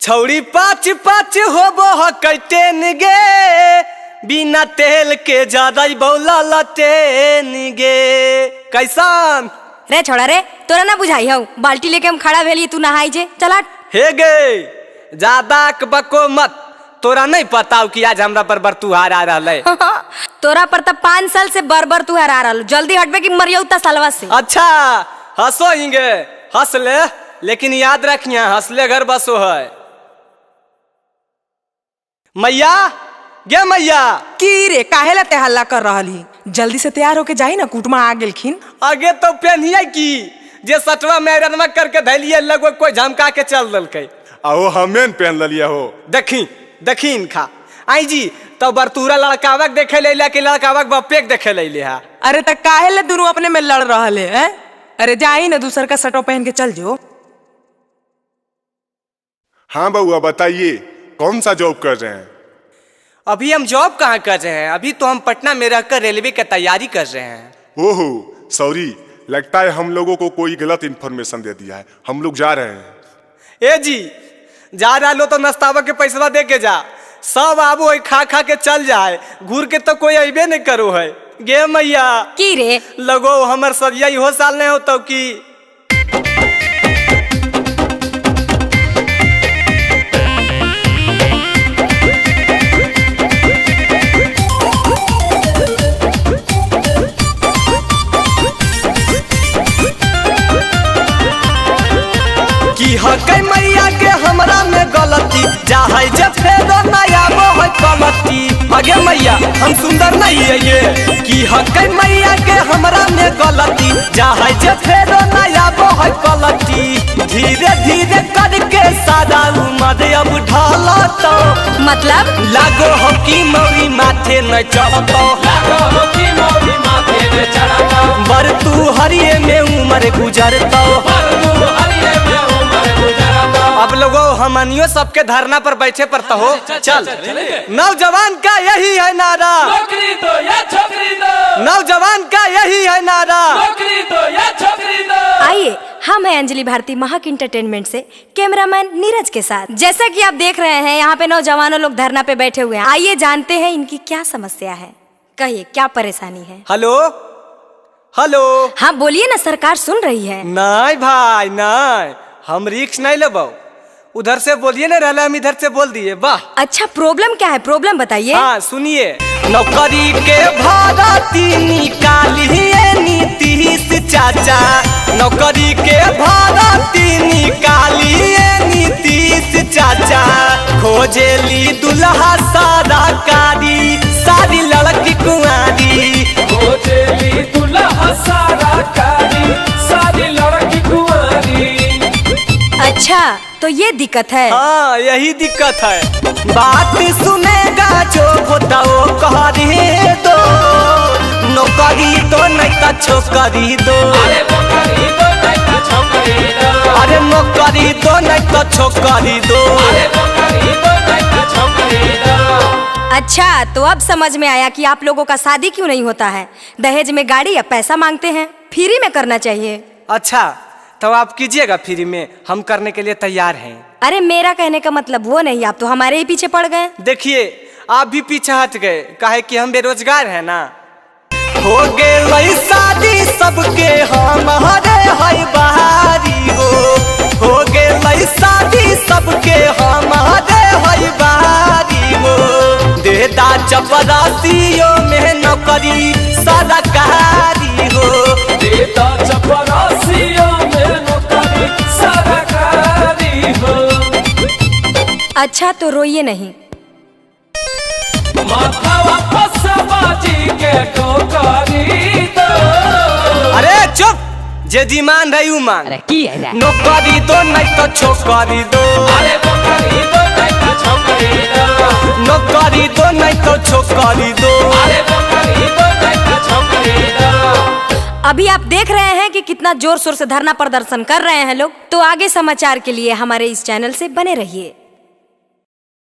छौड़ी पाँच पाँच होबो कैटेन गे, बिना तेल के ज्यादा बौला लटेन गे। कैसन रे छोड़ा रे, तोरा ना बुझाई हूँ। बाल्टी लेके हम खड़ा भेलिए, तू नहाई जे चला। हे गे ज्यादा बको मत, तोरा नहीं पता कि आज हमरा पर बरतुहार आ रहा है। तोरा पर तब 5 साल से बर तू हरा रहा। जल्दी हटबे की मरियो सालवा से। अच्छा हंसो हिंगे, हंस ले, लेकिन याद रखिया हंसले घर बसो है। मैया गे मैया। की रे काहे ला ते हल्ला कर रहली? जल्दी से तैयार होके जाई ना, कुटुमा आ गेलखिन। आगे तो पेनिए की जे सटवा मैरनमा करके धैलिए लगो कोई झमका के चल दलकै। आओ हमें पहन लिया हो। देखी देखी इनखा आई जी तो बरतूरा लड़कावक देखे ले कि लड़कावक बप्पे के देखे ले हा। अरे त काहे ला दोनों अपने में लड़ रहले हैं? अरे जाई ना, दूसर का शर्ट पहन के चल जो। हाँ बउआ बताइए, कौन सा जॉब कर रहे हैं? अभी हम जॉब कहाँ कर रहे हैं, अभी तो हम पटना में रहकर रेलवे की तैयारी कर रहे हैं। ओहो सॉरी, लगता है हम लोगों को कोई गलत इन्फॉर्मेशन दे दिया है। हम लोग जा रहे हैं। ए जी जा रहा लो तो नाश्तावा के पैसा दे के जा, सब आबो खा खा के चल जाए, घूर के तो कोई अबे नहीं करो है। गे मैया की रे लगो हमर सदिया इहो साल नहीं होता की। हकै मैया के हमरा में गलती चाहे जे फेरो नया है गलती। अगे मैया हम सुंदर नहीं है ये कि हकै मैया के हमरा में गलती चाहे जे फेरो नया है गलती। धीरे धीरे करके सारा उम्र अब ढाला तो मतलब लागो हो कि मौरी माथे न चढ़तो, लागो हो कि मौरी माथे न चढ़तो। बर तू हरिये में उम्र गुजरतो, बर तू हरिये में अब लोगों हमनियो सबके धरना पर बैठे पड़ता हो। चल नौजवान का यही है नारा, नौकरी दो या छोकरी दो। नौजवान का यही है नारा, नौकरी दो या छोकरी दो। आइए हम हैं अंजलि भारती महक इंटरटेनमेंट से कैमरामैन नीरज के साथ। जैसा कि आप देख रहे हैं यहाँ पे नौजवानों लोग धरना पे बैठे हुए हैं। आइए जानते हैं इनकी क्या समस्या है, कहिए क्या परेशानी है। Hello hello. हाँ बोलिए ना, सरकार सुन रही है। नहीं भाई नहीं, हम रिक्स नहीं लेबो, उधर से बोलिए ना, रहला हम इधर से बोल दिए। वाह अच्छा प्रॉब्लम क्या है, प्रॉब्लम बताइए। हाँ सुनिए, नौकरी के भारती निकालिए नीतीश चाचा, नौकरी के भारती निकालिए नीतीश चाचा। खोजेली दुल्हा सारा कारी, सारी लड़की कुंवारी, खोजेली दुल्हा सारा कारी, सारी लड़की कुंवारी। अच्छा तो ये दिक्कत है। हाँ यही दिक्कत है। बात सुनेगा जो होता वो कह दो, नौकरी तो नहीं तो छोकरी दो। अरे नौकरी दो नहीं तो छोकरी दो। अरे नौकरी तो नहीं तो छोकरी दो। अरे नौकरी दो नहीं तो छोकरी दो। अच्छा तो अब समझ में आया कि आप लोगों का शादी क्यों नहीं होता है। दहेज में गाड़ी या पैसा मांगते हैं, फ्री में करना चाहिए। अच्छा तो आप कीजिएगा फ्री में, हम करने के लिए तैयार हैं। अरे मेरा कहने का मतलब वो नहीं, आप तो हमारे ही पीछे पड़ गए। देखिए आप भी पीछे हट गए, काहे कि हम बेरोजगार हैं ना। हो गए शादी सबके हमारे है बहारी हो गए शादी सबके हमारे है बहारी हो। देदा चपरासियों में नौकरी सारा कहारी हो, देदा चपरासियों में नौकरी सारा कारी हो। अच्छा तो रोइए नहीं। माथा वापस बाजी के टोकरी दो। अरे चुप, जे डिमांड है यू मांग। नौकरी दो नहीं तो छोकरी दो। अरे नौकरी दो नहीं तो छोकरी दो। नौकरी दो नहीं तो छोकरी दो। अरे नौकरी दो नहीं तो छोकरी दो। अभी आप देख रहे हैं कि कितना जोर शोर से धरना प्रदर्शन कर रहे हैं लोग। तो आगे समाचार के लिए हमारे इस चैनल से बने रहिए।